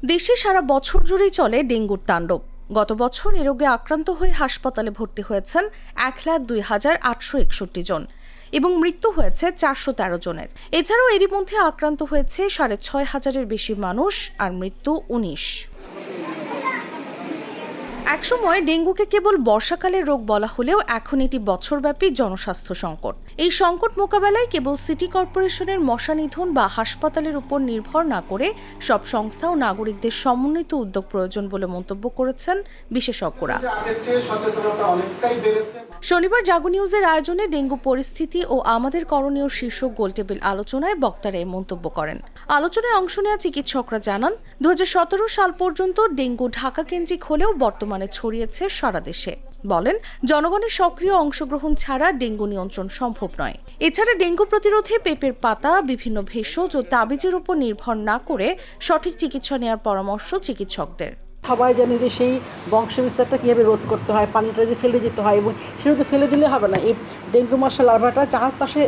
দেশে সারা বছর জুড়েই চলে ডেঙ্গুর তাণ্ডব। গত বছর এ রোগে আক্রান্ত হয়ে হাসপাতালে ভর্তি হয়েছেন 1,02,861 জন এবং মৃত্যু হয়েছে 413 জনের। এছাড়াও এরই মধ্যে আক্রান্ত হয়েছে 6,500-এর বেশি মানুষ আর মৃত্যু 19। একসময় ডেঙ্গুকে কেবল বর্ষাকালের রোগ বলা হলেও এখন এটি বছরব্যাপী জনস্বাস্থ্য সংকট। এই সংকট মোকাবেলায় কেবল সিটি কর্পোরেশনের মশা নিধন বা হাসপাতালের উপর নির্ভর না করে সব সংস্থা ও নাগরিকদের সমন্বিত উদ্যোগ প্রয়োজন বলে মন্তব্য করেছেন বিশেষজ্ঞরা। শনিবার জাগো নিউজের আয়োজনে ডেঙ্গু পরিস্থিতি ও আমাদের করণীয় শীর্ষক গোলটেবিল আলোচনায় বক্তারা এই মন্তব্য করেন। আলোচনায় অংশ নেওয়া চিকিৎসকরা জানান, 2017 সাল পর্যন্ত ডেঙ্গু ঢাকা কেন্দ্রিক হলেও বর্তমানে ছড়িয়েছে সারা দেশে। বলেন, জনগণের সক্রিয় অংশগ্রহণ ছাড়া ডেঙ্গু নিয়ন্ত্রণ সম্ভব নয়। এছাড়া ডেঙ্গু প্রতিরোধে পেঁপের পাতা, বিভিন্ন ভেষজ ও তাবিজের উপর নির্ভর না করে সঠিক চিকিৎসা নেওয়ার পরামর্শ চিকিৎসকদের। সবাই জানে যে সেই বংশবিস্তারটা কীভাবে রোধ করতে হয়, পানিটা যে ফেলে দিতে হয় এবং সেটা তো ফেলে দিলে হবে না। এই ডেঙ্গু মশা লার্ভাটা চারপাশে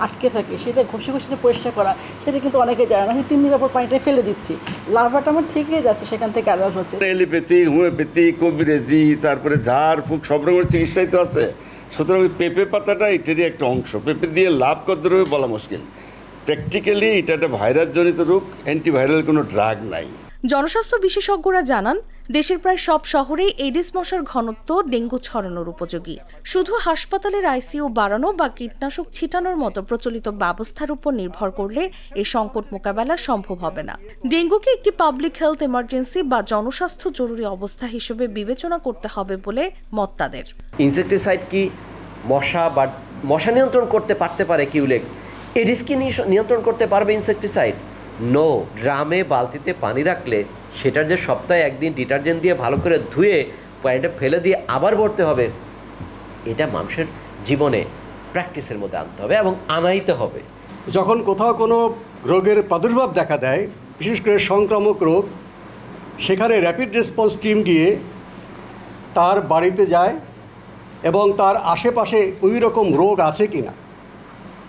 আটকে থাকে, সেটা ঘষে ঘষে পরিষ্কার করা, সেটা কিন্তু অনেকে জানে না। 3 দিনের পর পানিটা ফেলে দিচ্ছি, লার্ভাটা আমার থেকে যাচ্ছে, সেখান থেকে অ্যাডাল্ট হচ্ছে। এলিপ্যাথি, হোমিওপ্যাথি, কবিরাজি, তারপরে ঝাড় ফুঁক সব রকমের চিকিৎসাই তো আছে। সুতরাং ওই পেঁপে পাতাটা এটারই একটা অংশ। পেঁপে দিয়ে লাভ কত হবে বলা মুশকিল। প্র্যাকটিক্যালি এটা একটা ভাইরাস জনিত রোগ, অ্যান্টিভাইরাল কোনো ড্রাগ নাই। জনস্বাস্থ্য বিশেষজ্ঞরা জানান, দেশের প্রায় সব শহরেই এডিস মশার ঘনত্ব ডেঙ্গু ছড়ানোর উপযোগী। শুধু হাসপাতালের আইসিইউ বাড়ানো বা কীটনাশক ছিটানোর মতো প্রচলিত ব্যবস্থার উপর নির্ভর করলে এই সংকট মোকাবেলা সম্ভব হবে না। ডেঙ্গুকে একটি পাবলিক হেলথ এমার্জেন্সি বা জনস্বাস্থ্য জরুরি অবস্থা হিসেবে বিবেচনা করতে হবে বলে মত তাদের। ইনসেক্টিসাইড কি মশা নিয়ন্ত্রণ করতে পারে কিউলেক্স? এডিস কি নিয়ন্ত্রণ করতে পারবে ইনসেক্টিসাইড? নো। ড্রামে বালতিতে পানি রাখলে সেটার যে সপ্তাহে একদিন ডিটারজেন্ট দিয়ে ভালো করে ধুয়ে পানিটা ফেলে দিয়ে আবার ভরতে হবে, এটা মানুষের জীবনে প্র্যাকটিসের মধ্যে আনতে হবে এবং আনাইতে হবে। যখন কোথাও কোনো রোগের প্রাদুর্ভাব দেখা দেয়, বিশেষ করে সংক্রামক রোগ, সেখানে র্যাপিড রেসপন্স টিম গিয়ে তার বাড়িতে যায় এবং তার আশেপাশে ওই রকম রোগ আছে কিনা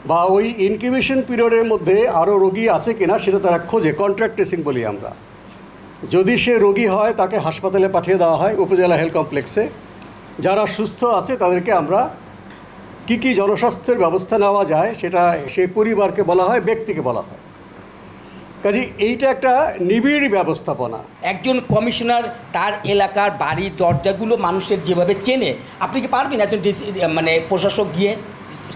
বা ওই ইনকিউবেশন পিরিয়ডের মধ্যে আরও রোগী আছে কিনা সেটা তারা খোঁজে। কন্ট্রাক্ট ট্রেসিং বলি আমরা। যদি সে রোগী হয় তাকে হাসপাতালে পাঠিয়ে দেওয়া হয়, উপজেলা হেলথ কমপ্লেক্সে। যারা সুস্থ আছে তাদেরকে আমরা কী জনস্বাস্থ্যের ব্যবস্থা নেওয়া যায় সেটা সেই পরিবারকে বলা হয়, ব্যক্তিকে বলা হয়। কাজে এইটা একটা নিবিড় ব্যবস্থাপনা। একজন কমিশনার তার এলাকার বাড়ির দরজাগুলো মানুষের যেভাবে চেনে, আপনি কি পারবেন একজন প্রশাসক গিয়ে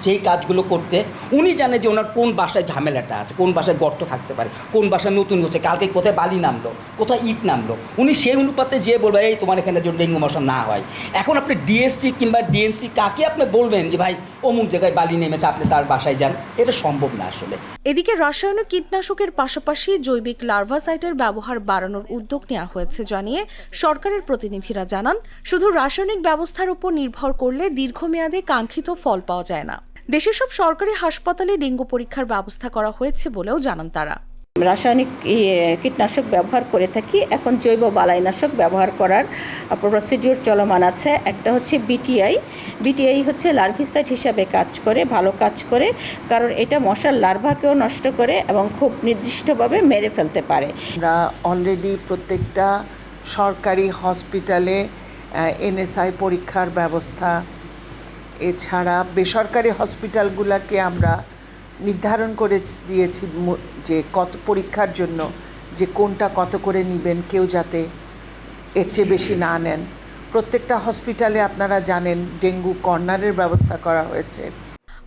সেই কাজগুলো করতে? উনি জানে যে ওনার কোন বাসায় ঝামেলাটা আছে, কোন বাসায় গর্ত থাকতে পারে, কোন বাসায় নতুন হচ্ছে, কালকে কোথায় বালি নামলো, কোথায় ইট নামলো, উনি সেই অনুপাতে যেয়ে বলবে এই তোমার এখানে যেন ডেঙ্গু মশা না হয়। এখন আপনি ডিএসটি কিংবা ডিএনসি কাকে আপনি বলবেন যে ভাই অমুক জায়গায় বালি নেমেছে, আপনি তার বাসায় যান? এটা সম্ভব না আসলে। এদিকে রাসায়নিক কীটনাশকের পাশাপাশি জৈবিক লার্ভাসাইটের ব্যবহার বাড়ানোর উদ্যোগ নেওয়া হয়েছে জানিয়ে সরকারের প্রতিনিধিরা জানান, শুধু রাসায়নিক ব্যবস্থার উপর নির্ভর করলে দীর্ঘমেয়াদে কাঙ্ক্ষিত ফল পাওয়া যায় না। দেশের সব সরকারি হাসপাতালে ডেঙ্গু পরীক্ষার ব্যবস্থা করা হয়েছে বলেও জানান তারা। রাসায়নিক কীটনাশক ব্যবহার করে থাকি, এখন জৈব বালাইনাশক ব্যবহার করার প্রসিডিওর চলমান আছে। একটা হচ্ছে বিটিআই হচ্ছে লার্ভিসাইড হিসাবে কাজ করে, ভালো কাজ করে, কারণ এটা মশার লার্ভাকেও নষ্ট করে এবং খুব নির্দিষ্টভাবে মেরে ফেলতে পারে। আমরা অলরেডি প্রত্যেকটা সরকারি হসপিটালে এনএসআই পরীক্ষার ব্যবস্থা, এছাড়া বেসরকারি হসপিটালগুলোকে আমরা নির্ধারণ করে দিয়েছি যে কত পরীক্ষার জন্য যে কোনটা কত করে নেবেন, কেউ যাতে এর চেয়ে বেশি না নেন। প্রত্যেকটা হসপিটালে আপনারা জানেন ডেঙ্গু কর্নারের ব্যবস্থা করা হয়েছে।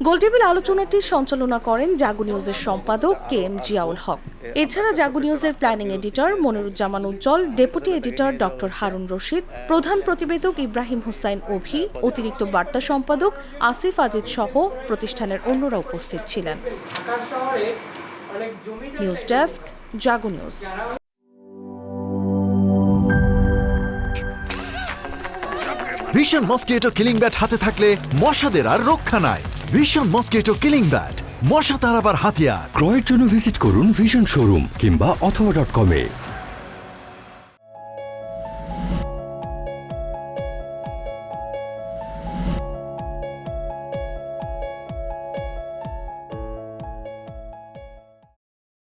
গোলটেবিল আলোচনাটি সঞ্চালনা করেন জাগো নিউজের সম্পাদক KM জিয়াউল হক। এছাড়া জাগো নিউজের planning editor Moniruzzaman Ujjal, deputy editor doctor Harun Rashid, প্রধান প্রতিবেদক ইব্রাহিম হুসাইন অভি, অতিরিক্ত বার্তা সম্পাদক আসিফ আজিজ সহ প্রতিষ্ঠানের অন্যরা উপস্থিত ছিলেন। News desk, Jago news. Vision mosquito killing bat হাতে থাকলে মশাদের আর রক্ষা নাই। ভিশন মসকিটো কিলিং ব্যাট, মশা তাড়াবার হাতিয়ার। ক্রয়ের জন্য ভিজিট করুন ভিশন শোরুম কিংবা অথবা.com-এ।